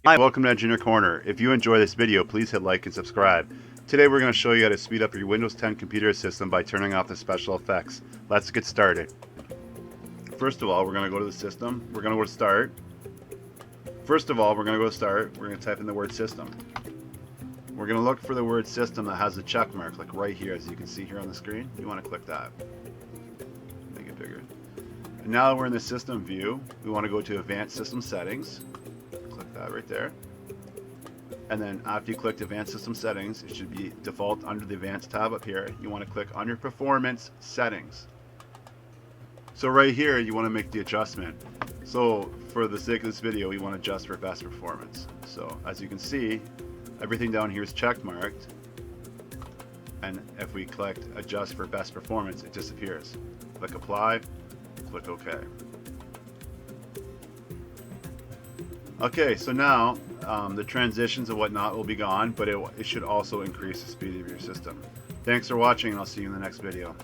Hi, welcome to Engineer Corner. If you enjoy this video, please hit like and subscribe. Today we're going to show you how to speed up your Windows 10 computer system by turning off the special effects. Let's get started. First of all, we're going to go to the system. We're going to go to start. First of all, we're going to go to start. We're going to type in the word system. We're going to look for the word system that has a check mark, like right here, as you can see here on the screen. You want to click that. Make it bigger. And now that we're in the system view, we want to go to advanced system settings. Click that right there. And then after you click advanced system settings, it should be default under the advanced tab up here. You want to click under performance settings. So right here you want to make the adjustment. So for the sake of this video, we want to adjust for best performance. So as you can see, everything down here is check marked, and if we click adjust for best performance, it disappears. Click apply, click OK. Okay, so now the transitions and whatnot will be gone, but it should also increase the speed of your system. Thanks for watching, and I'll see you in the next video.